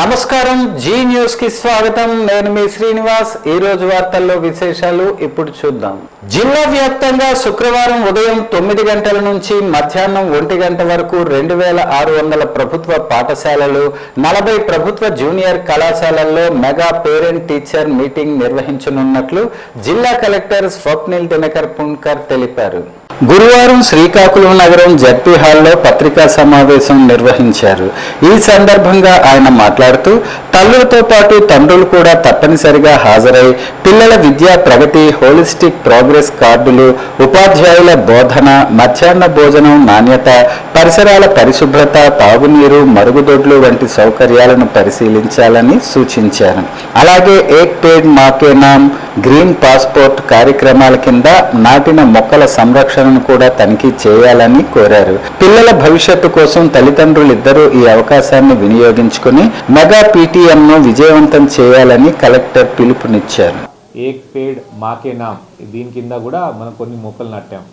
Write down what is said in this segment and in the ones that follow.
నమస్కారం G news కి స్వాగతం. నేను మీ శ్రీనివాస్. ఈ రోజు వార్తల్లో విశేషాలు ఇప్పుడు చూద్దాం. జిల్లా వ్యాప్తంగా శుక్రవారం ఉదయం 9 గంటల నుంచి మధ్యాహ్నం 1 గంట వరకు 2600 ప్రభుత్వ పాఠశాలలు, 40 ప్రభుత్వ జూనియర్ కళాశాలల్లో మెగా పేరెంట్ టీచర్ మీటింగ్ నిర్వహించనున్నట్లు జిల్లా కలెక్టర్ స్వప్నిల్ దినకర్ పుణ్కర్ తెలిపారు. గురువారం శ్రీకాకుళం నగరం జడ్పీ హాల్లో పత్రికా సమావేశం నిర్వహించారు. ఈ సందర్భంగా ఆయన మాట్లాడుతూ తల్లులతో పాటు తండ్రులు కూడా తప్పనిసరిగా హాజరై పిల్లల విద్యా ప్రగతి, హోలిస్టిక్ ప్రోగ్రెస్ కార్డులు, ఉపాధ్యాయుల బోధన, మధ్యాహ్న భోజనం నాణ్యత, పరిసరాల పరిశుభ్రత, తాగునీరు, మరుగుదొడ్లు వంటి సౌకర్యాలను పరిశీలించాలని సూచించారు. అలాగే ఏక్ పేడ్ మాకే నామ్, గ్రీన్ పాస్పోర్ట్ కార్యక్రమాల కింద నాటిన మొక్కల సంరక్షణను కూడా తనిఖీ చేయాలని కోరారు. పిల్లల భవిష్యత్తు కోసం తల్లిదండ్రులిద్దరూ ఈ అవకాశాన్ని వినియోగించుకుని మెగా పీటీఎంను విజయవంతం చేయాలని కలెక్టర్ పిలుపునిచ్చారు. ఏక్ పేడ్ మాకే నామ్ దీని కింద కూడా మనం కొన్ని మొక్కలు నాటాం.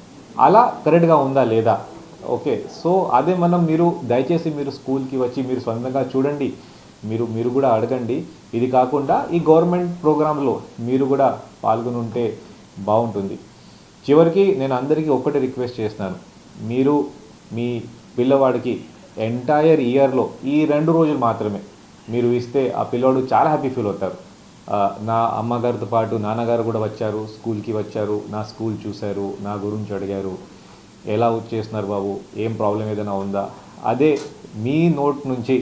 అలా కరెక్ట్గా ఉందా లేదా? ఓకే, సో అదే మీరు దయచేసి మీరు స్కూల్కి వచ్చి మీరు స్వంతంగా చూడండి, మీరు కూడా అడగండి. ఇది కాకుండా ఈ గవర్నమెంట్ ప్రోగ్రాంలో మీరు కూడా పాల్గొని ఉంటే బాగుంటుంది. చివరికి నేను అందరికీ ఒక్కటే రిక్వెస్ట్ చేస్తున్నాను, మీరు మీ పిల్లవాడికి ఎంటైర్ ఇయర్లో ఈ 2 రోజులు మాత్రమే మీరు ఇస్తే ఆ పిల్లవాడు చాలా హ్యాపీ ఫీల్ అవుతారు. నా అమ్మగారితో పాటు నాన్నగారు కూడా వచ్చారు, స్కూల్కి వచ్చారు, నా స్కూల్ చూశారు, నా గురించి అడిగారు, ఎలా చేస్తున్నారు బాబు, ఏం ప్రాబ్లం ఏదైనా ఉందా, అదే మీ నోట్ నుంచి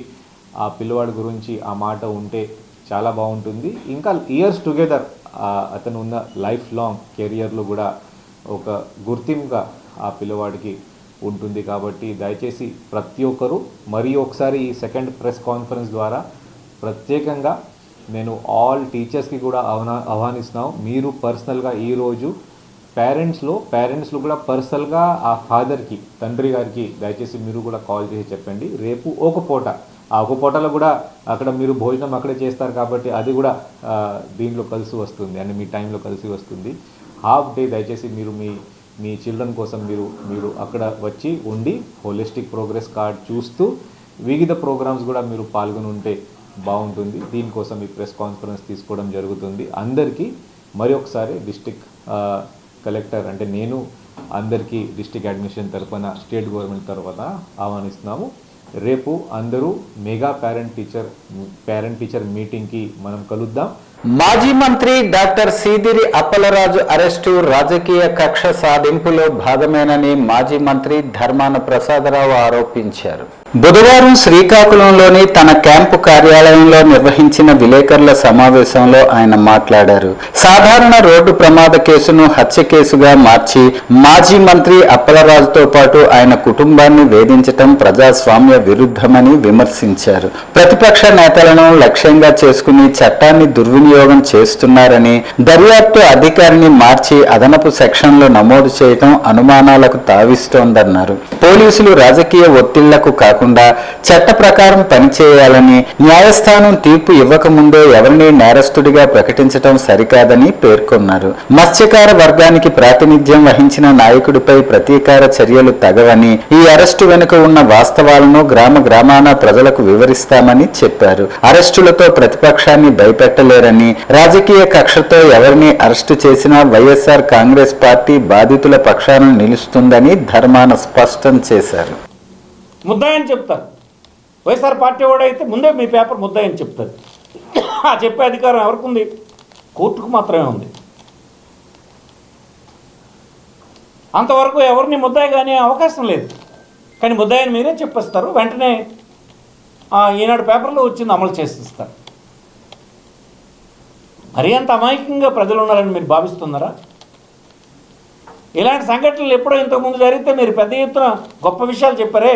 ఆ పిల్లవాడి గురించి ఆ మాట ఉంటే చాలా బాగుంటుంది. ఇంకా ఇయర్స్ టుగెదర్ అతను ఉన్న లైఫ్ లాంగ్ కెరియర్లో కూడా ఒక గుర్తింపుగా ఆ పిల్లవాడికి ఉంటుంది. కాబట్టి దయచేసి ప్రతి ఒక్కరూ మరి ఒకసారి ఈ సెకండ్ ప్రెస్ కాన్ఫరెన్స్ ద్వారా ప్రత్యేకంగా నేను ఆల్ టీచర్స్కి కూడా ఆహ్వానిస్తున్నాను. మీరు పర్సనల్గా ఈరోజు పేరెంట్స్లో కూడా పర్సనల్గా ఆ ఫాదర్కి, తండ్రి గారికి దయచేసి మీరు కూడా కాల్ చేసి చెప్పండి. రేపు ఒక పూటలో కూడా అక్కడ మీరు భోజనం అక్కడే చేస్తారు కాబట్టి అది కూడా దీనిలో కలిసి వస్తుంది, అంటే మీ టైంలో కలిసి వస్తుంది. హాఫ్ డే దయచేసి మీరు మీ చిల్డ్రన్ కోసం మీరు అక్కడ వచ్చి ఉండి హోలిస్టిక్ ప్రోగ్రెస్ కార్డ్ చూస్తూ వివిధ ప్రోగ్రామ్స్ కూడా మీరు పాల్గొని ఉంటే బాగుంటుంది. దీనికోసం ఈ ప్రెస్ కాన్ఫరెన్స్ తీసుకోవడం జరుగుతుంది. అందరికీ మరి ఒకసారి డిస్ట్రిక్ట్ కలెక్టర్ అంటే నేను అందరికీ డిస్ట్రిక్ట్ అడ్మినిస్ట్రేషన్ తరఫున, స్టేట్ గవర్నమెంట్ తరఫున ఆహ్వానిస్తున్నాము. రేపు అందరూ మెగా పేరెంట్ టీచర్ మీటింగ్కి మనం కలుద్దాం. మాజీ మంత్రి డాక్టర్ సీదిరి అప్పలరాజు అరెస్టు రాజకీయ కక్ష సాధింపులో భాగమేనని మాజీ మంత్రి ధర్మాన ప్రసాదరావు ఆరోపించారు. బుధవారం శ్రీకాకుళంలోని తన క్యాంపు కార్యాలయంలో నిర్వహించిన విలేకరుల సమావేశంలో ఆయన మాట్లాడారు. సాధారణ రోడ్డు ప్రమాద కేసును హత్య కేసుగా మార్చి మాజీ మంత్రి అప్పలరాజుతో పాటు ఆయన కుటుంబాన్ని వేధించటం ప్రజాస్వామ్య విరుద్ధమని విమర్శించారు. ప్రతిపక్ష నేతలను లక్ష్యంగా చేసుకుని చట్టాన్ని దుర్వినియోగం చేస్తున్నారని, దర్యాప్తు అధికారిని మార్చి అదనపు సెక్షన్లు నమోదు చేయటం అనుమానాలకు తావిస్తోందన్నారు. పోలీసులు రాజకీయ ఒత్తిళ్లకు కాకుండా చట్ట ప్రకారం పనిచేయాలని, న్యాయస్థానం తీర్పు ఇవ్వకముందే ఎవరిని నేరస్తుడిగా ప్రకటించడం సరికాదని పేర్కొన్నారు. మత్స్యకార వర్గానికి ప్రాతినిధ్యం వహించిన నాయకుడిపై ప్రతీకార చర్యలు తగవని, ఈ అరెస్టు వెనుక ఉన్న వాస్తవాలను గ్రామాన ప్రజలకు వివరిస్తామని చెప్పారు. అరెస్టులతో ప్రతిపక్షాన్ని భయపెట్టలేరని, రాజకీయ కక్షతో ఎవరిని అరెస్టు చేసినా వైఎస్ఆర్ కాంగ్రెస్ పార్టీ బాధితుల పక్షాన నిలుస్తుందని ధర్మాన స్పష్టం చేశారు. ముద్దాయని చెప్తారు. వైఎస్ఆర్ పార్టీ వాడైతే ముందే మీ పేపర్ ముద్దాయని చెప్తారు. ఆ చెప్పే అధికారం ఎవరికి ఉంది? కోర్టుకు మాత్రమే ఉంది. అంతవరకు ఎవరిని ముద్దాయి కానీ అవకాశం లేదు. కానీ ముద్దాయని మీరే చెప్పేస్తారు, వెంటనే ఈనాడు పేపర్లో వచ్చింది అమలు చేసిస్తారు. మరీ అంత అమాయకంగా ప్రజలు ఉన్నారని మీరు భావిస్తున్నారా? ఇలాంటి సంఘటనలు ఎప్పుడో ఇంతకుముందు జరిగితే మీరు పెద్ద ఎత్తున గొప్ప విషయాలు చెప్పారే,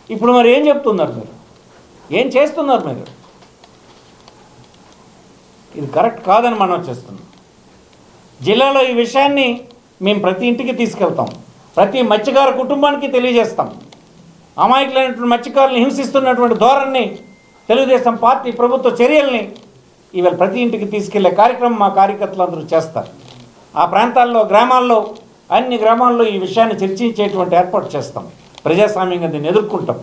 ఇప్పుడు మరి ఏం చెప్తున్నారు? మీరు ఏం చేస్తున్నారు? మీరు ఇది కరెక్ట్ కాదని మనం చేస్తున్నాం. జిల్లాలో ఈ విషయాన్ని మేము ప్రతి ఇంటికి తీసుకెళ్తాం, ప్రతి మత్స్యకార కుటుంబానికి తెలియజేస్తాం. అమాయకులైనటువంటి మత్స్యకారులను హింసిస్తున్నటువంటి ధోరణిని, తెలుగుదేశం పార్టీ ప్రభుత్వ చర్యల్ని ఇవాళ ప్రతి ఇంటికి తీసుకెళ్లే కార్యక్రమం మా కార్యకర్తలు అందరూ చేస్తారు. ఆ ప్రాంతాల్లో, గ్రామాల్లో, అన్ని గ్రామాల్లో ఈ విషయాన్ని చర్చించేటువంటి ఏర్పాటు చేస్తాం. ప్రజాస్వామ్యంగా దీన్ని ఎదుర్కొంటాం.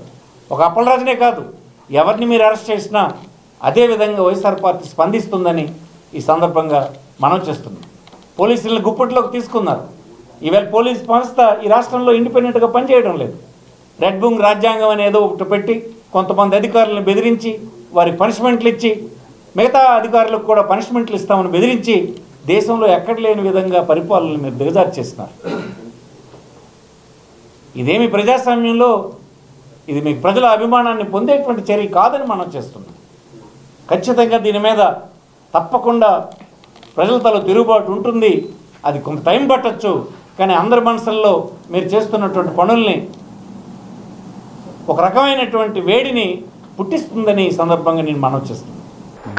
ఒక అప్పలరాజునే కాదు, ఎవరిని మీరు అరెస్ట్ చేసినా అదేవిధంగా వైఎస్ఆర్ పార్టీ స్పందిస్తుందని ఈ సందర్భంగా మనం చేస్తున్నాం. పోలీసులను గుప్పట్లోకి తీసుకున్నారు. ఈవేళ పోలీస్ సంస్థ ఈ రాష్ట్రంలో ఇండిపెండెంట్గా పనిచేయడం లేదు. రెడ్ బుంగ్ రాజ్యాంగం అనేది ఒకటి పెట్టి కొంతమంది అధికారులను బెదిరించి వారికి పనిష్మెంట్లు ఇచ్చి మిగతా అధికారులకు కూడా పనిష్మెంట్లు ఇస్తామని బెదిరించి దేశంలో ఎక్కడ లేని విధంగా పరిపాలనలు మీరు దిగజారు చేస్తున్నారు. ఇదేమి ప్రజాస్వామ్యంలో ఇది మీకు ప్రజల అభిమానాన్ని పొందేటువంటి చర్య కాదని మనం చేస్తున్నాం. ఖచ్చితంగా దీని మీద తప్పకుండా ప్రజల తల తిరుగుబాటు ఉంటుంది. అది కొంత టైం పట్టచ్చు, కానీ అందరి మనసుల్లో మీరు చేస్తున్నటువంటి పనుల్ని ఒక రకమైనటువంటి వేడిని పుట్టిస్తుందని ఈ సందర్భంగా నేను మనవి చేస్తున్నాను.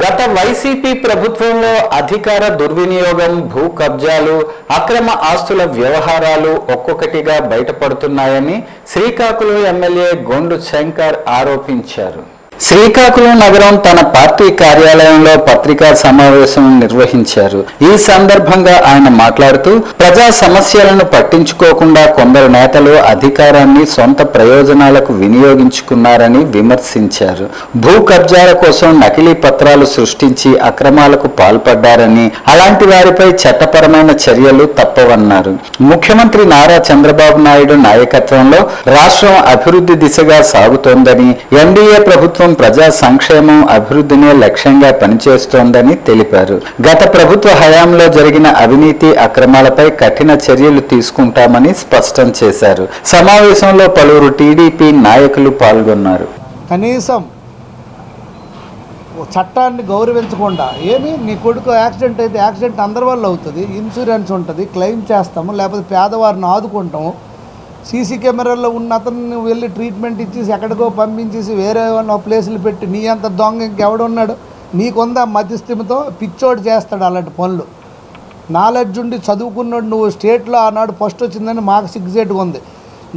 గత వైసీపీ ప్రభుత్వంలో అధికార దుర్వినియోగం, భూ కబ్జాలు, అక్రమ ఆస్తుల వ్యవహారాలు ఒక్కొక్కటిగా బయటపడుతున్నాయని శ్రీకాకుళం ఎమ్మెల్యే గొండు శంకర్ ఆరోపించారు. శ్రీకాకుళం నగరం తన పార్టీ కార్యాలయంలో పత్రికా సమావేశం నిర్వహించారు. ఈ సందర్భంగా ఆయన మాట్లాడుతూ ప్రజా సమస్యలను పట్టించుకోకుండా కొందరు నేతలు అధికారాన్ని సొంత ప్రయోజనాలకు వినియోగించుకున్నారని విమర్శించారు. భూ కబ్జాల కోసం నకిలీ పత్రాలు సృష్టించి అక్రమాలకు పాల్పడ్డారని, అలాంటి వారిపై చట్టపరమైన చర్యలు తప్పవన్నారు. ముఖ్యమంత్రి నారా చంద్రబాబు నాయుడు నాయకత్వంలో రాష్ట్రం అభివృద్ధి దిశగా సాగుతోందని, ఎన్డీఏ ప్రభుత్వం ప్రజా సంక్షేమం, అభివృద్ధినే లక్ష్యంగా పనిచేస్తోందని తెలిపారు. గత ప్రభుత్వ హయాంలో జరిగిన అవినీతి అక్రమాలపై కఠిన చర్యలు తీసుకుంటామని స్పష్టం చేశారు. సమావేశంలో పలువురు టీడీపీ నాయకులు పాల్గొన్నారు. కనీసం చట్టాన్ని గౌరవించకుండా, ఏమి నీ కొడుకు యాక్సిడెంట్ అయితే యాక్సిడెంట్ అందరి వల్ల అవుతుంది, ఇన్సూరెన్స్ ఉంటుంది, క్లెయిమ్ చేస్తాము, లేకపోతే పేదవారిని ఆదుకుంటాము, సీసీ కెమెరాల్లో ఉన్న అతన్ని వెళ్ళి ట్రీట్మెంట్ ఇచ్చేసి ఎక్కడికో పంపించేసి వేరే ప్లేసులు పెట్టి నీ అంత దొంగ ఇంకెవడున్నాడు, నీకుందా మధ్యస్థిమితో పిచ్చోడు చేస్తాడు అలాంటి పనులు. నాలెడ్జ్ ఉండి చదువుకున్నాడు, నువ్వు స్టేట్లో ఆనాడు ఫస్ట్ వచ్చిందని మాకు సిగ్గుసేటుగా ఉంది.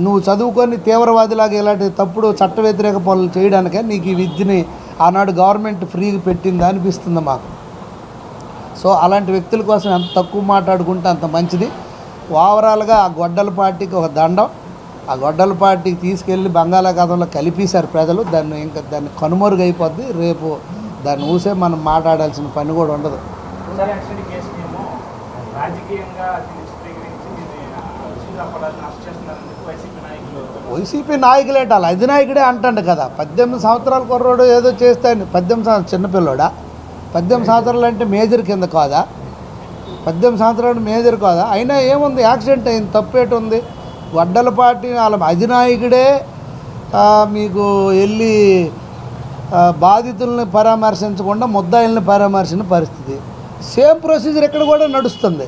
నువ్వు చదువుకొని తీవ్రవాదిలాగా ఇలాంటి తప్పుడు చట్ట వ్యతిరేక పనులు చేయడానికే నీకు ఈ విద్యని ఆనాడు గవర్నమెంట్ ఫ్రీగా పెట్టింది అనిపిస్తుంది మాకు. సో అలాంటి వ్యక్తుల కోసం ఎంత తక్కువ మాట్లాడుకుంటే అంత మంచిది. ఓవరాల్గా ఆ గొడ్డల పార్టీకి ఒక దండం. ఆ గొడ్డల పార్టీకి తీసుకెళ్ళి బంగాళాఖాతంలో కలిపేశారు ప్రజలు. దాన్ని కనుమరుగైపోద్ది. రేపు దాన్ని ఊసే మనం మాట్లాడాల్సిన పని కూడా ఉండదు. వైసీపీ నాయకులేట అలా అధినాయకుడే అంటాడు కదా. 18 సంవత్సరాల కుర్రోడు ఏదో చేస్తే 18 సంవత్సరాలు చిన్నపిల్లోడా? 18 సంవత్సరాలు అంటే మేజర్ కింద కాదా? 18 సంవత్సరాలు మేజర్ కాదా? అయినా ఏముంది, యాక్సిడెంట్ అయింది, తప్పేటి ఉంది? గొడ్డల పార్టీ వాళ్ళ అధినాయకుడే మీకు వెళ్ళి బాధితుల్ని పరామర్శించకుండా ముద్దాయిల్ని పరామర్శించిన పరిస్థితి. సేమ్ ప్రొసీజర్ ఇక్కడ కూడా నడుస్తుంది.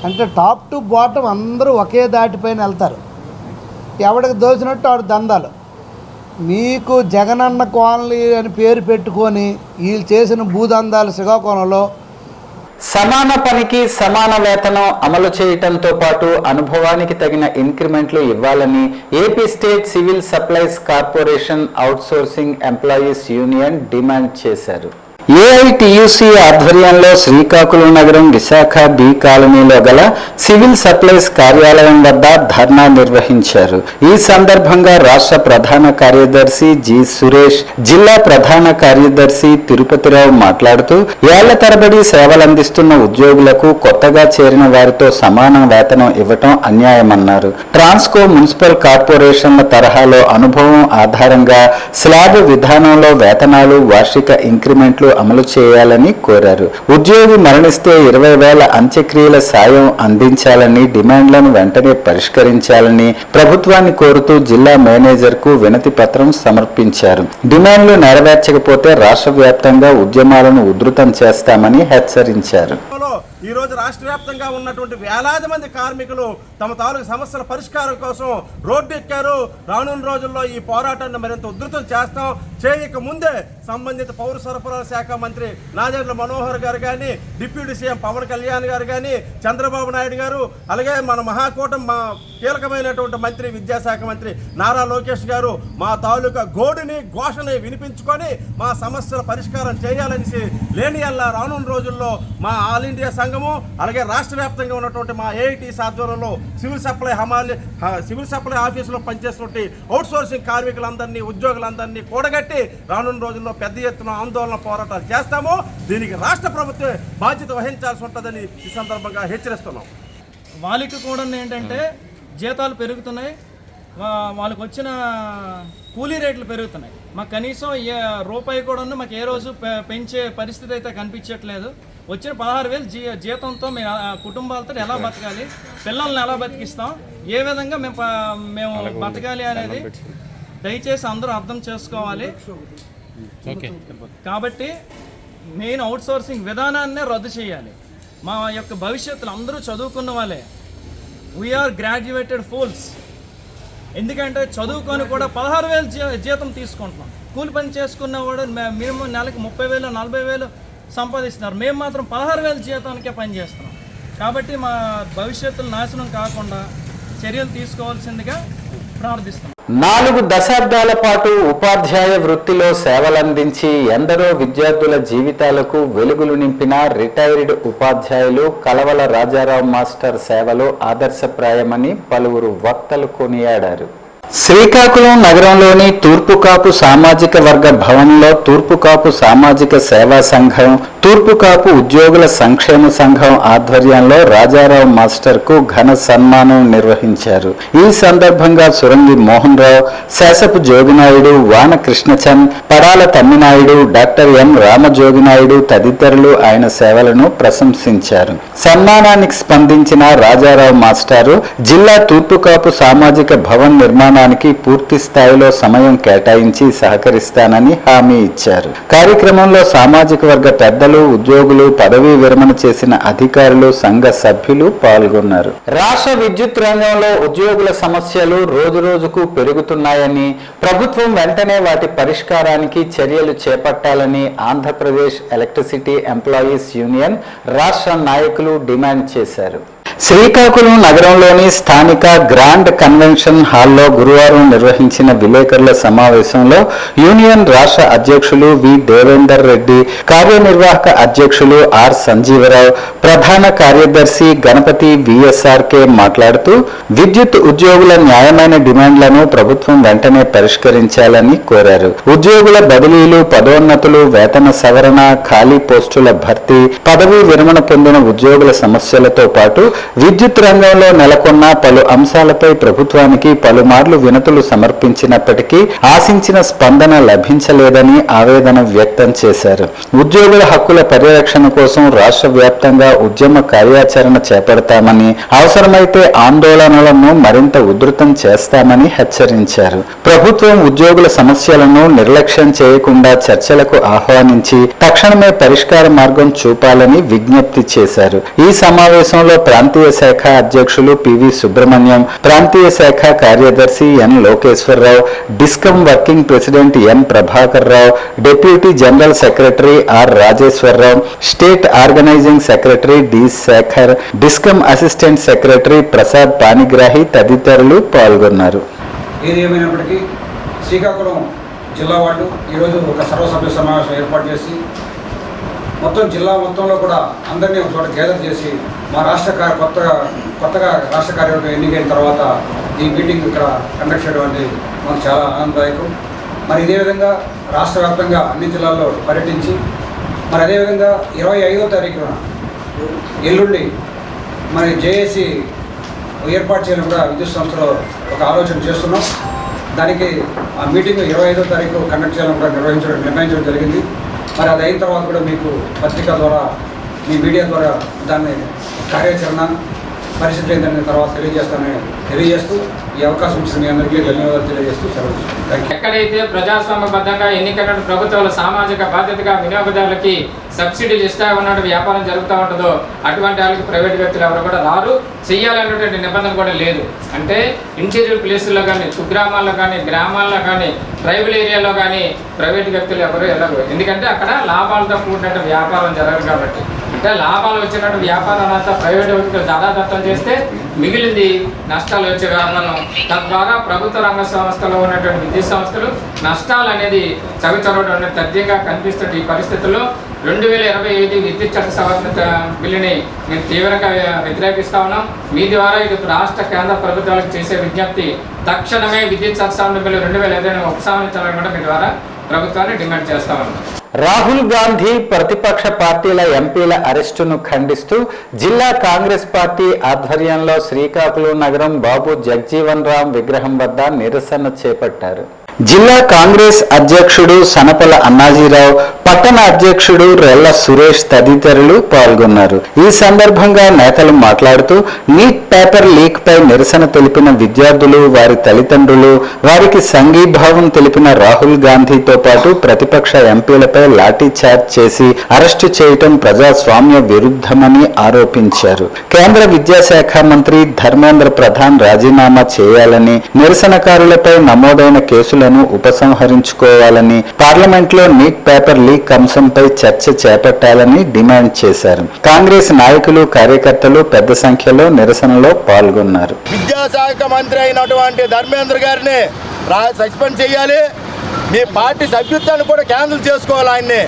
అంటే టాప్ టు బాటం అందరూ ఒకే దాటిపైన వెళ్తారు. ఎవడికి దోచినట్టు ఆడు దందాలు. మీకు జగనన్న కాలనీ అని పేరు పెట్టుకొని వీళ్ళు చేసిన భూదందాలు శ్రీకాకుళంలో సమాన పనికి సమాన వేతనం అమలు చేయటంతో పాటు అనుభవానికి తగిన ఇంక్రిమెంట్లు ఇవ్వాలని AP state civil supplies corporation outsourcing employees union demand చేశారు. ఏఐటియుసి ఆధ్వర్యంలో శ్రీకాకుళం నగరం విశాఖ బి కాలనీలో గల సివిల్ సప్లైస్ కార్యాలయం వద్ద ధర్నా నిర్వహించారు. ఈ సందర్భంగా రాష్ట్ర ప్రధాన కార్యదర్శి జి సురేష్, జిల్లా ప్రధాన కార్యదర్శి తిరుపతిరావు మాట్లాడుతూ ఏళ్ల తరబడి సేవలందిస్తున్న ఉద్యోగులకు కొత్తగా చేరిన వారితో సమాన వేతనం ఇవ్వటం అన్యాయమన్నారు. ట్రాన్స్కో, మున్సిపల్ కార్పొరేషన్ల తరహాలో అనుభవం ఆధారంగా స్లాబ్ విధానంలో వేతనాలు, వార్షిక ఇంక్రిమెంట్లు అమలు చేయాలని కోరారు. ఉద్యోగి మరణిస్తే 20,000 అంత్యక్రియల సాయం అందించాలని, డిమాండ్లను వెంటనే పరిష్కరించాలని ప్రభుత్వాన్ని కోరుతూ జిల్లా మేనేజర్కు వినతి పత్రం సమర్పించారు. డిమాండ్లు నెరవేర్చకపోతే రాష్ట్ర వ్యాప్తంగా ఉద్యమాలను ఉధృతం చేస్తామని హెచ్చరించారు. ఈ రోజు రాష్ట్ర వ్యాప్తంగా ఉన్నటువంటి వేలాది మంది కార్మికులు తమ తాలూకు సమస్యల పరిష్కారం కోసం రోడ్డు ఎక్కారు. రానున్న రోజుల్లో ఈ పోరాటాన్ని మరింత ఉధృతం చేస్తాం. చేయక ముందే సంబంధిత పౌర సరఫరాల శాఖ మంత్రి నాదెండ్ల మనోహర్ గారు కానీ, డిప్యూటీ సీఎం పవన్ కళ్యాణ్ గారు కానీ, చంద్రబాబు నాయుడు గారు, అలాగే మన మహాకూటమి మా కీలకమైనటువంటి మంత్రి విద్యాశాఖ మంత్రి నారా లోకేష్ గారు మా తాలూకా గోడుని, ఘోషని వినిపించుకొని మా సమస్యల పరిష్కారం చేయాలని లేని అలా రానున్న రోజుల్లో మా ఆల్ ఇండియా సంఘము అలాగే రాష్ట్ర వ్యాప్తంగా ఉన్నటువంటి మా ఏఐటీసీ ఆధ్వర్యంలో సివిల్ సప్లై ఆఫీసులో పనిచేస్తున్నటువంటి అవుట్సోర్సింగ్ కార్మికులందరినీ, ఉద్యోగులందరినీ కూడగట్టి చేపట్టి రానున్న రోజుల్లో పెద్ద ఎత్తున ఆందోళన పోరాటాలు చేస్తాము. దీనికి రాష్ట్ర ప్రభుత్వం బాధ్యత వహించాల్సి ఉంటుందని ఈ సందర్భంగా హెచ్చరిస్తున్నాం. వాళ్ళకి కూడా ఏంటంటే జీతాలు పెరుగుతున్నాయి, వాళ్ళకి వచ్చిన కూలీ రేట్లు పెరుగుతున్నాయి. మాకు కనీసం రూపాయి కూడా మాకు ఏ రోజు పెంచే పరిస్థితి అయితే కనిపించట్లేదు. వచ్చిన 16,000 జీతంతో మేము కుటుంబాలతో ఎలా బతకాలి, పిల్లల్ని ఎలా బతికిస్తాం, ఏ విధంగా మేము బతకాలి అనేది దయచేసి అందరూ అర్థం చేసుకోవాలి. కాబట్టి మెయిన్ అవుట్ సోర్సింగ్ విధానాన్నే రద్దు చేయాలి. మా యొక్క భవిష్యత్తులో అందరూ చదువుకున్న వాళ్ళే, వీఆర్ గ్రాడ్యుయేటెడ్ ఫూల్స్. ఎందుకంటే చదువుకొని కూడా 16,000 జీతం తీసుకుంటున్నాం. కూలి పని చేసుకున్న కూడా మినిమం నెలకి 30,000 40,000 సంపాదిస్తున్నారు. మేము మాత్రం 16,000 జీతానికే పనిచేస్తున్నాం. కాబట్టి మా భవిష్యత్తులో నాశనం కాకుండా చర్యలు తీసుకోవాల్సిందిగా ప్రార్థిస్తున్నాం. 4 దశాబ్దాల పాటు ఉపాధ్యాయ వృత్తిలో సేవలందించి ఎందరో విద్యార్థుల జీవితాలకు వెలుగులు నింపిన రిటైర్డ్ ఉపాధ్యాయులు కలవల రాజారావు మాస్టర్ సేవలు ఆదర్శప్రాయమని పలువురు వక్తలు కొనియాడారు. శ్రీకాకుళం నగరంలోని తూర్పుకాపు సామాజిక వర్గ భవన్లో తూర్పుకాపు సామాజిక సేవా సంఘం, తూర్పుకాపు ఉద్యోగుల సంక్షేమ సంఘం ఆధ్వర్యంలో రాజారావు మాస్టర్ కు ఘన సన్మానం నిర్వహించారు. ఈ సందర్భంగా సురంగి మోహన్ రావు, శాసపు జోగినాయుడు, వాన కృష్ణచంద్, పడాల తమ్మినాయుడు, డాక్టర్ ఎం రామజోగినాయుడు తదితరులు ఆయన సేవలను ప్రశంసించారు. సన్మానానికి స్పందించిన రాజారావు మాస్టారు జిల్లా తూర్పుకాపు సామాజిక భవన్ నిర్మాణానికి పూర్తి స్థాయిలో సమయం కేటాయించి సహకరిస్తానని హామీ ఇచ్చారు. కార్యక్రమంలో సామాజిక వర్గ పెద్దలు, ఉద్యోగులు, పదవీ విరమణ చేసిన అధికారులు, సంఘ సభ్యులు పాల్గొన్నారు. రాష్ట్ర విద్యుత్ రంగంలో ఉద్యోగుల సమస్యలు రోజురోజుకు పెరుగుతున్నాయని, ప్రభుత్వం వెంటనే వాటి పరిష్కారానికి చర్యలు చేపట్టాలని ఆంధ్రప్రదేశ్ ఎలక్ట్రిసిటీ ఎంప్లాయీస్ యూనియన్ రాష్ట్ర నాయకులు డిమాండ్ చేశారు. శ్రీకాకుళం నగరంలోని స్థానిక గ్రాండ్ కన్వెన్షన్ హాల్లో గురువారం నిర్వహించిన విలేకరుల సమావేశంలో యూనియన్ రాష్ట్ర అధ్యక్షులు వి దేవేందర్ రెడ్డి, కార్యనిర్వాహక అధ్యక్షులు ఆర్ సంజీవరావు, ప్రధాన కార్యదర్శి గణపతి విఎస్ఆర్కే మాట్లాడుతూ విద్యుత్ ఉద్యోగుల న్యాయమైన డిమాండ్లను ప్రభుత్వం వెంటనే పరిష్కరించాలని కోరారు. ఉద్యోగుల బదిలీలు, పదోన్నతులు, వేతన సవరణ, ఖాళీ పోస్టుల భర్తీ, పదవీ విరమణ పొందిన ఉద్యోగుల సమస్యలతో పాటు విద్యుత్ రంగంలో నెలకొన్న పలు అంశాలపై ప్రభుత్వానికి పలుమార్లు వినతులు సమర్పించినప్పటికీ ఆశించిన స్పందన లభించలేదని ఆవేదన వ్యక్తం చేశారు. ఉద్యోగుల హక్కుల పరిరక్షణ కోసం రాష్ట్ర వ్యాప్తంగా ఉద్యమ కార్యాచరణ చేపడతామని, అవసరమైతే ఆందోళనలను మరింత ఉధృతం చేస్తామని హెచ్చరించారు. ప్రభుత్వం ఉద్యోగుల సమస్యలను నిర్లక్ష్యం చేయకుండా చర్చలకు ఆహ్వానించి తక్షణమే పరిష్కార మార్గం చూపాలని విజ్ఞప్తి చేశారు. ఈ సమావేశంలో ప్రాంతీయ శాఖ అధ్యక్షులు పివి సుబ్రహ్మణ్యం, ప్రాంతీయ శాఖ కార్యదర్శి N Lokeswararao, discom working president N Prabhakar Rao, deputy general secretary R Rajeswararao, state organising secretary D Sekhar, discom assistant secretary Prasad Panigrahi తదితరులు పాల్గొన్నారు. ఏది ఏమైనప్పటికీ శ్రీకాకుళం జిల్లా వాళ్ళు ఈరోజు ఒక సర్వసభ్య సమావేశం ఏర్పాటు చేసి మొత్తం జిల్లా మొత్తంలో కూడా అందరినీ ఒక చోట గ్యాదర్ చేసి మా కొత్తగా రాష్ట్ర కార్యవర్గం ఎన్నికైన తర్వాత ఈ మీటింగ్ ఇక్కడ కండక్ట్ చేయడం అనేది మనకు చాలా ఆనందదాయకం. మరి ఇదే విధంగా రాష్ట్ర వ్యాప్తంగా అన్ని జిల్లాల్లో పర్యటించి మరి అదేవిధంగా 25వ తారీఖున ఎల్లుండి మరి జేఏసీ ఏర్పాటు చేయడం కూడా విద్యుత్ సంస్థలో ఒక ఆలోచన చేస్తున్నాం. దానికి ఆ మీటింగ్ 25వ తారీఖు కండక్ట్ చేయాలని కూడా నిర్ణయించడం జరిగింది. మరి అది అయిన తర్వాత కూడా మీకు పత్రిక ద్వారా, మీ మీడియా ద్వారా దాన్ని కార్యాచరణ పరిస్థితులు ఏంటనే తర్వాత తెలియజేస్తూ ఈ అవకాశం ఇచ్చిన మీ అందరికీ ధన్యవాదాలు తెలియజేస్తూ సెలవు. ఎక్కడైతే ప్రజాస్వామ్యబద్ధంగా ఎన్నికైన ప్రభుత్వాల సామాజిక బాధ్యతగా వినియోగదారులకి సబ్సిడీలు ఇస్తా ఉన్నట్టు వ్యాపారం జరుగుతూ ఉంటుందో అటువంటి వాళ్ళకి ప్రైవేట్ వ్యక్తులు ఎవరు కూడా రారు, చెయ్యాలనేటువంటి నిబంధన కూడా లేదు. అంటే ఇంటీరియర్ ప్లేసుల్లో కానీ, కుగ్రామాల్లో కానీ, గ్రామాల్లో కానీ, ట్రైబల్ ఏరియాలో కానీ ప్రైవేట్ వ్యక్తులు ఎవరు వెళ్ళరు. ఎందుకంటే అక్కడ లాభాలతో కూడినట్టు వ్యాపారం జరగదు కాబట్టి. అంటే లాభాలు వచ్చినట్టు వ్యాపారాన్ని అంతా ప్రైవేట్ వ్యక్తులు దాదాదత్తం చేస్తే మిగిలింది నష్టాలు వచ్చే వ్యాపారం. తద్వారా ప్రభుత్వ రంగ సంస్థలో ఉన్నటువంటి విద్యుత్ సంస్థలు నష్టాలు అనేది చవిచొరవడం అనేది తథ్యంగా కనిపిస్తున్న ఈ పరిస్థితుల్లో 2025 విద్యుత్ చట్ట సవరణ బిల్లుని మేము తీవ్రంగా వ్యతిరేకిస్తా ఉన్నాం. మీ ద్వారా ఇటు రాష్ట్ర కేంద్ర ప్రభుత్వాలకు చేసే విజ్ఞప్తి, తక్షణమే విద్యుత్ చట్ట సవరణ బిల్లు 2025 ఉపసంహరించాలని కూడా మీ ద్వారా ప్రభుత్వాన్ని డిమాండ్ చేస్తా ఉన్నాం. రాహుల్ గాంధీ ప్రతిపక్ష పార్టీల ఎంపీల అరెస్టును ఖండిస్తూ జిల్లా కాంగ్రెస్ పార్టీ ఆధ్వర్యంలో శ్రీకాకుళం నగరం బాబు జగ్జీవన్ రామ్ విగ్రహం వద్ద నిరసన చేపట్టారు. జిల్లా కాంగ్రెస్ అధ్యక్షుడు సనపల అన్నాజీరావు, పట్టణ అధ్యక్షుడు రెల్ల సురేష్ తదితరులు పాల్గొన్నారు. ఈ సందర్భంగా నేతలు మాట్లాడుతూ నీట్ పేపర్ లీక్ పై నిరసన తెలిపిన విద్యార్థులు, వారి తల్లిదండ్రులు, వారికి సంఘీభావం తెలిపిన రాహుల్ గాంధీతో పాటు ప్రతిపక్ష ఎంపీలపై లాఠీ చార్జ్ చేసి అరెస్టు చేయటం ప్రజాస్వామ్య విరుద్ధమని ఆరోపించారు. కేంద్ర విద్యాశాఖ మంత్రి ధర్మేంద్ర ప్రధాన్ రాజీనామా చేయాలని, నిరసనకారులపై నమోదైన కేసులను ఉపసంహరించుకోవాలని, పార్లమెంట్లో నీట్ పేపర్ లీక్ అంశంపై చర్చ చేపట్టాలని డిమాండ్ చేశారు. కాంగ్రెస్ నాయకులు, కార్యకర్తలు పెద్ద సంఖ్యలో నిరసనలో పాల్గొన్నారు. విద్యాశాఖ మంత్రి అయినటువంటి ధర్మేంద్ర గారిని సస్పెండ్ చేయాలి. మీ పార్టీ సభ్యత్వాన్ని కూడా క్యాన్సిల్ చేసుకోవాలి. ఆయన్ని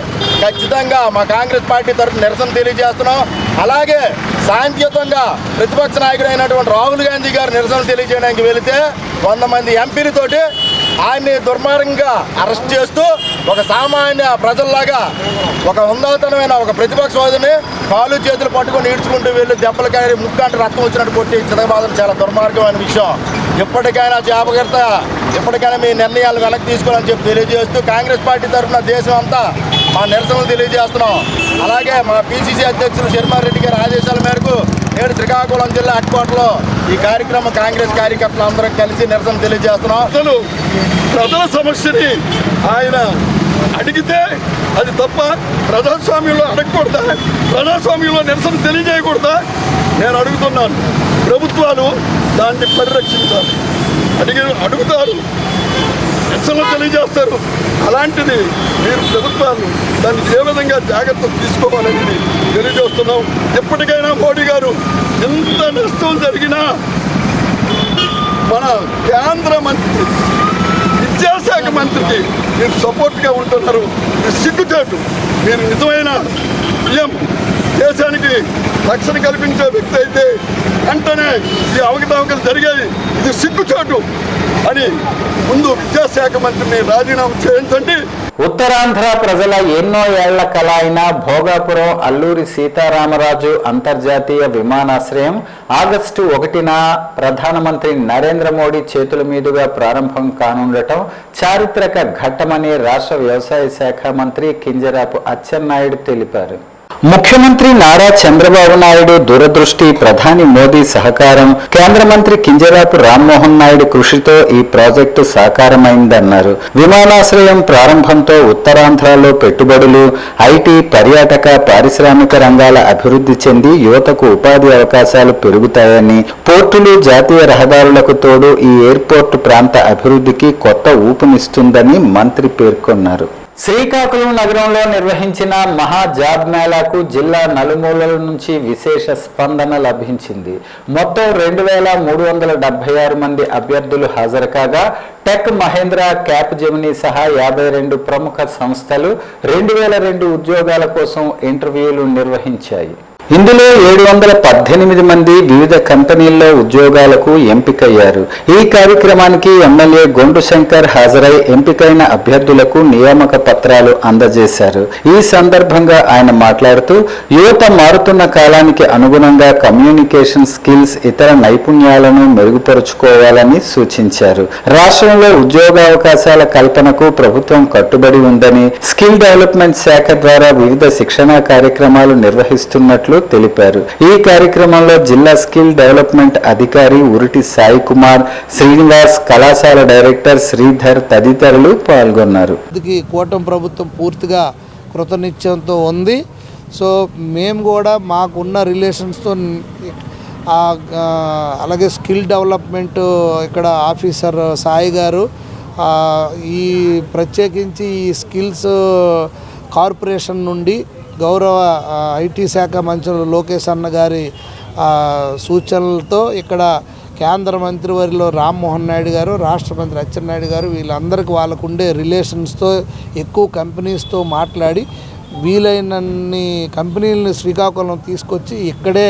ఖచ్చితంగా మా కాంగ్రెస్ పార్టీ తరఫున నిరసన తెలియజేస్తున్నాం. అలాగే శాంతియుతంగా ప్రతిపక్ష నాయకుడు అయినటువంటి రాహుల్ గాంధీ గారు నిరసన తెలియజేయడానికి వెళితే 100 మంది ఎంపీలతోటి ఆయన్ని దుర్మార్గంగా అరెస్ట్ చేస్తూ ఒక సామాన్య ప్రజల్లాగా ఒక ఉందాతనమైన ఒక ప్రతిపక్ష సోదరిని కాలు చేతులు పట్టుకొని ఈడ్చుకుంటూ వెళ్ళి దెబ్బలకాయ ముక్కంటే రక్తం వచ్చినట్టు కొట్టి చితకబాదడం చాలా దుర్మార్గమైన విషయం. ఇప్పటికైనా జాగ్రత్త, ఇప్పటికైనా మీ నిర్ణయాలు వెనక్కి తీసుకోవాలని చెప్పి తెలియజేస్తూ కాంగ్రెస్ పార్టీ తరఫున దేశం అంతా మా నిరసనలు తెలియజేస్తున్నాం. అలాగే మా పిసిసి అధ్యక్షులు శర్మారెడ్డి గారి ఆదేశాల మేరకు నేడు శ్రీకాకుళం జిల్లా హెడ్ క్వార్టర్లో ఈ కార్యక్రమం కాంగ్రెస్ కార్యకర్తలు అందరం కలిసి నిరసన తెలియజేస్తున్నాం. అసలు ప్రజల సమస్యని ఆయన అడిగితే అది తప్ప ప్రజాస్వామ్యంలో అడగకూడదా? ప్రజాస్వామ్యంలో నిరసన తెలియజేయకూడదా? నేను అడుగుతున్నాను. ప్రభుత్వాలు దాన్ని పరిరక్షించాలి. అడుగుతారు, నిరసనలు తెలియజేస్తారు. అలాంటిది మీరు ప్రభుత్వాలు దాన్ని ఏ విధంగా జాగ్రత్తలు తీసుకోవాలని తెలియజేస్తున్నాం. ఎప్పటికైనా మోడీ గారు ఎంత నష్టం జరిగినా మన కేంద్ర మంత్రి, విద్యాశాఖ మంత్రికి మీరు సపోర్ట్గా ఉంటున్నారు. ఇది సిగ్గుచేటు. మీరు నిజమైన పిఎం, దేశానికి రక్షణ కల్పించే వ్యక్తి అయితే వెంటనే ఈ అవకతవకలు జరిగాయి, ఇది సిగ్గుచేటు అని ముందు విద్యాశాఖ మంత్రిని రాజీనామా చేయించండి. ఉత్తరాంధ్ర ప్రజల ఎన్నో ఏళ్ల కల అయిన భోగాపురం అల్లూరి సీతారామరాజు అంతర్జాతీయ విమానాశ్రయం ఆగస్టు 1న ప్రధానమంత్రి నరేంద్ర మోడీ చేతుల మీదుగా ప్రారంభం కానుండటం చారిత్రక ఘట్టమని రాష్ట్ర వ్యవసాయ శాఖ మంత్రి కింజరాపు అచ్చెన్నాయుడు తెలిపారు. ముఖ్యమంత్రి నారా చంద్రబాబు నాయుడు దూరదృష్టి, ప్రధాని మోదీ సహకారం, కేంద్ర మంత్రి కింజరాపు రామ్మోహన్ నాయుడు కృషితో ఈ ప్రాజెక్టు సాకారమైందన్నారు. విమానాశ్రయం ప్రారంభంతో ఉత్తరాంధ్రలో పెట్టుబడులు, ఐటీ, పర్యాటక, పారిశ్రామిక రంగాల అభివృద్ధి చెంది యువతకు ఉపాధి అవకాశాలు పెరుగుతాయని, పోర్టులు, జాతీయ రహదారులకు తోడు ఈ ఎయిర్పోర్టు ప్రాంత అభివృద్ధికి కొత్త ఊపునిస్తుందని మంత్రి పేర్కొన్నారు. శ్రీకాకుళం నగరంలో నిర్వహించిన మహా జాబ్ మేళాకు జిల్లా నలుమూలల నుంచి విశేష స్పందన లభించింది. మొత్తం 2376 మంది అభ్యర్థులు హాజరు కాగా టెక్ మహేంద్ర, క్యాప్ జెమినీ సహా 52 ప్రముఖ సంస్థలు 2002 ఉద్యోగాల కోసం ఇంటర్వ్యూలు నిర్వహించాయి. ఇందులో 718 మంది వివిధ కంపెనీల్లో ఉద్యోగాలకు ఎంపికయ్యారు. ఈ కార్యక్రమానికి ఎమ్మెల్యే గొండు శంకర్ హాజరై ఎంపికైన అభ్యర్థులకు నియామక పత్రాలు అందజేశారు. ఈ సందర్భంగా ఆయన మాట్లాడుతూ యువత మారుతున్న కాలానికి అనుగుణంగా కమ్యూనికేషన్ స్కిల్స్, ఇతర నైపుణ్యాలను మెరుగుపరుచుకోవాలని సూచించారు. రాష్ట్రంలో ఉద్యోగావకాశాల కల్పనకు ప్రభుత్వం కట్టుబడి ఉందని, స్కిల్ డెవలప్మెంట్ శాఖ ద్వారా వివిధ శిక్షణా కార్యక్రమాలు నిర్వహిస్తున్నట్లు తెలిపారు. ఈ కార్యక్రమంలో జిల్లా స్కిల్ డెవలప్మెంట్ అధికారి ఉరిటి సాయి కుమార్, శ్రీనివాస్, కళాశాల డైరెక్టర్ శ్రీధర్ తదితరులు పాల్గొన్నారు. కూటమి ప్రభుత్వం పూర్తిగా కృతనిశ్చయంతో ఉంది. సో మేము కూడా మాకున్న రిలేషన్స్తో అలాగే స్కిల్ డెవలప్మెంట్ ఇక్కడ ఆఫీసర్ సాయి గారు ఈ ప్రత్యేకించి ఈ స్కిల్స్ కార్పొరేషన్ నుండి గౌరవ ఐటీ శాఖ మంత్రులు లోకేష్ అన్న గారి సూచనలతో ఇక్కడ కేంద్ర మంత్రివర్యులు రామ్మోహన్ నాయుడు గారు, రాష్ట్ర మంత్రి అచ్చెన్నాయుడు గారు వీళ్ళందరికీ వాళ్ళకు ఉండే రిలేషన్స్తో ఎక్కువ కంపెనీస్తో మాట్లాడి వీలైనన్ని కంపెనీలను శ్రీకాకుళం తీసుకొచ్చి ఇక్కడే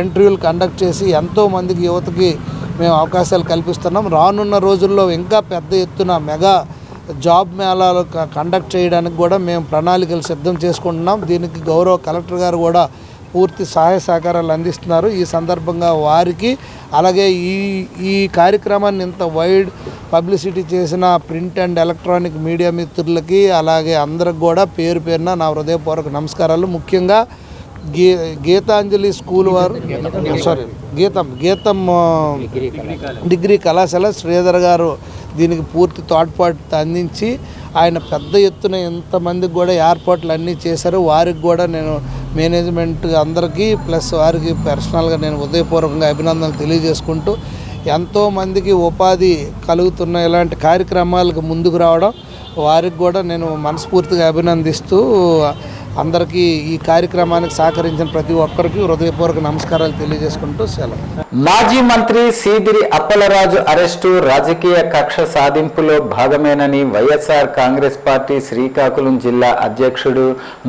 ఇంటర్వ్యూలు కండక్ట్ చేసి ఎంతోమందికి యువతకి మేము అవకాశాలు కల్పిస్తున్నాం. రానున్న రోజుల్లో ఇంకా పెద్ద ఎత్తున మెగా జాబ్ మేళాలు కండక్ట్ చేయడానికి కూడా మేము ప్రణాళికలు సిద్ధం చేసుకుంటున్నాం. దీనికి గౌరవ కలెక్టర్ గారు కూడా పూర్తి సహాయ సహకారాలు అందిస్తున్నారు. ఈ సందర్భంగా వారికి అలాగే ఈ కార్యక్రమాన్ని ఇంత వైడ్ పబ్లిసిటీ చేసిన ప్రింట్ అండ్ ఎలక్ట్రానిక్ మీడియా మిత్రులకి అలాగే అందరికి కూడా పేరు పేరున నా హృదయపూర్వక నమస్కారాలు. ముఖ్యంగా గీతాంజలి స్కూల్ వారు గీతం డిగ్రీ కళాశాల శ్రీధర్ గారు దీనికి పూర్తి తోడ్పాటు అందించి ఆయన పెద్ద ఎత్తున ఎంతమందికి కూడా ఏర్పాట్లు అన్నీ చేశారు. వారికి కూడా నేను మేనేజ్మెంట్ అందరికీ ప్లస్ వారికి పర్సనల్గా నేను హృదయపూర్వకంగా అభినందనలు తెలియజేసుకుంటూ ఎంతోమందికి ఉపాధి కలుగుతున్న ఇలాంటి కార్యక్రమాలకు ముందుకు రావడం వారికి కూడా నేను మనస్ఫూర్తిగా అభినందిస్తూ అందరికీ ఈ కార్యక్రమానికి సహకరించిన ప్రతి ఒక్కరికి హృదయపూర్వక నమస్కారాలు తెలియజేసుకుంటూ సెలవు. మాజీ మంత్రి సీదిరి అప్పలరాజు అరెస్టు రాజకీయ కక్ష సాధింపులో భాగమేనని వైఎస్ఆర్ కాంగ్రెస్ పార్టీ శ్రీకాకుళం జిల్లా అధ్యక్షుడు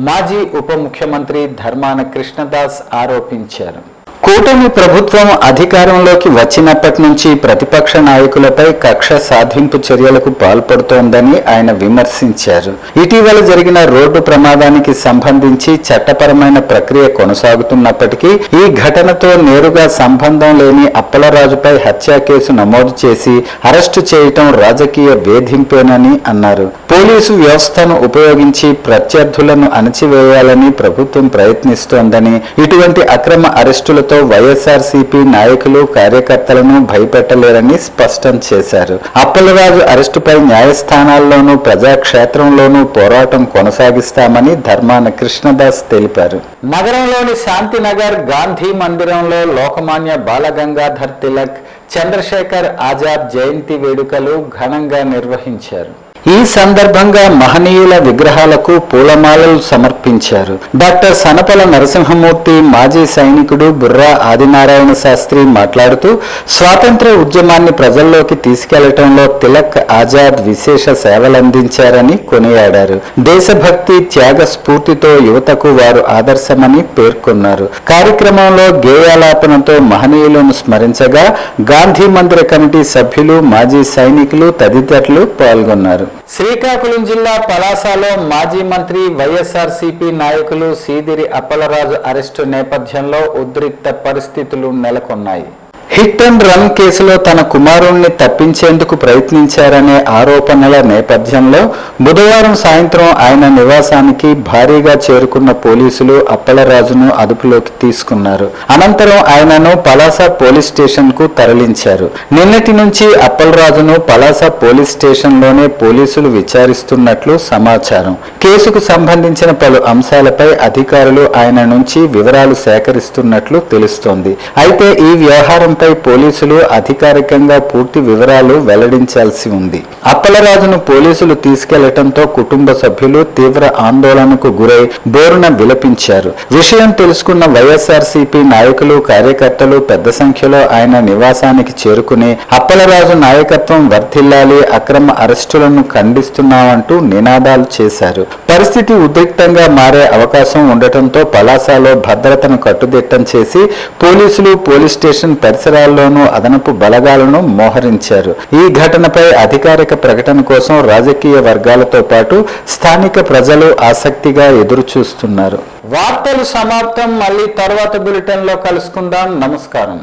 మాజీ ఉప ముఖ్యమంత్రి ధర్మాన కృష్ణదాస్ ఆరోపించారు. కూటమి ప్రభుత్వం అధికారంలోకి వచ్చినప్పటి నుంచి ప్రతిపక్ష నాయకులపై కక్ష సాధింపు చర్యలకు పాల్పడుతోందని ఆయన విమర్శించారు. ఇటీవల జరిగిన రోడ్డు ప్రమాదానికి సంబంధించి చట్టపరమైన ప్రక్రియ కొనసాగుతున్నప్పటికీ ఈ ఘటనతో నేరుగా సంబంధం లేని అప్పలరాజుపై హత్యా కేసు నమోదు చేసి అరెస్టు చేయటం రాజకీయ వేధింపేనని అన్నారు. పోలీసు వ్యవస్థను ఉపయోగించి ప్రత్యర్థులను అణచివేయాలని ప్రభుత్వం ప్రయత్నిస్తోందని, ఇటువంటి అక్రమ అరెస్టులతో వైఎస్ఆర్సీపీ నాయకులు కార్యకర్తలను భయపెట్టలేరని స్పష్టం చేశారు. అప్పలరాజు అరెస్టుపై న్యాయస్థానాల్లోనూ ప్రజాక్షేత్రంలోనూ పోరాటం కొనసాగిస్తామని ధర్మాన కృష్ణదాస్ తెలిపారు. నగరంలోని శాంతినగర్ గాంధీ మందిరంలో లోకమాన్య బాలగంగాధర్ తిలక్, చంద్రశేఖర్ ఆజాద్ జయంతి వేడుకలు ఘనంగా నిర్వహించారు. ఈ సందర్భంగా మహనీయుల విగ్రహాలకు పూలమాలలు సమర్పించారు. డాక్టర్ సనపల నరసింహమూర్తి, మాజీ సైనికుడు బుర్రా ఆదినారాయణ శాస్త్రి మాట్లాడుతూ స్వాతంత్ర్య ఉద్యమాన్ని ప్రజల్లోకి తీసుకెళ్లటంలో తిలక్, ఆజాద్ విశేష సేవలందించారని కొనియాడారు. దేశభక్తి, త్యాగ స్ఫూర్తితో యువతకు వారు ఆదర్శమని పేర్కొన్నారు. కార్యక్రమంలో గేయాలాపనతో మహనీయులను స్మరించగా గాంధీ మందిర కమిటీ సభ్యులు, మాజీ సైనికులు తదితరులు పాల్గొన్నారు. శ్రీకాకుళం జిల్లా పలాసలో మాజీ మంత్రి వైఎస్ఆర్సీపీ నాయకులు సీదిరి అప్పలరాజు అరెస్టు నేపథ్యంలో ఉద్రిక్త పరిస్థితులు నెలకొన్నాయి. హిట్ అండ్ రన్ కేసులో తన కుమారుణ్ణి తప్పించేందుకు ప్రయత్నించారనే ఆరోపణల నేపథ్యంలో బుధవారం సాయంత్రం ఆయన నివాసానికి భారీగా చేరుకున్న పోలీసులు అప్పలరాజును అదుపులోకి తీసుకున్నారు. అనంతరం ఆయనను పలాస పోలీస్ స్టేషన్ కు తరలించారు. నిన్నటి నుంచి అప్పలరాజును పలాస పోలీస్ స్టేషన్లోనే పోలీసులు విచారిస్తున్నట్లు సమాచారం. కేసుకు సంబంధించిన పలు అంశాలపై అధికారులు ఆయన నుంచి వివరాలు సేకరిస్తున్నట్లు తెలుస్తోంది. అయితే ఈ వ్యవహారంపై పోలీసులు అధికారికంగా పూర్తి వివరాలు వెల్లడించాల్సి ఉంది. అప్పలరాజును పోలీసులు తీసుకెళ్లటంతో కుటుంబ సభ్యులు తీవ్ర ఆందోళనకు గురై బోరున విలపించారు. విషయం తెలుసుకున్న వైఎస్ఆర్సీపీ నాయకులు, కార్యకర్తలు పెద్ద సంఖ్యలో ఆయన నివాసానికి చేరుకుని అప్పలరాజు నాయకత్వం వర్ధిల్లాలి, అక్రమ అరెస్టులను ఖండిస్తున్నామంటూ నినాదాలు చేశారు. పరిస్థితి ఉద్రిక్తంగా మారే అవకాశం ఉండటంతో పలాసలో భద్రతను కట్టుదిట్టం చేసి పోలీసులు పోలీస్ స్టేషన్ పరిసరాల్లోనూ అదనపు బలగాలను మోహరించారు. ఈ ఘటనపై అధికారిక ప్రకటన కోసం రాజకీయ వర్గాలతో పాటు స్థానిక ప్రజలు ఆసక్తిగా ఎదురు చూస్తున్నారు. వార్తలు సమాప్తం. మళ్ళీ తర్వాత బులెటిన్లో కలుసుకుందాం. నమస్కారం.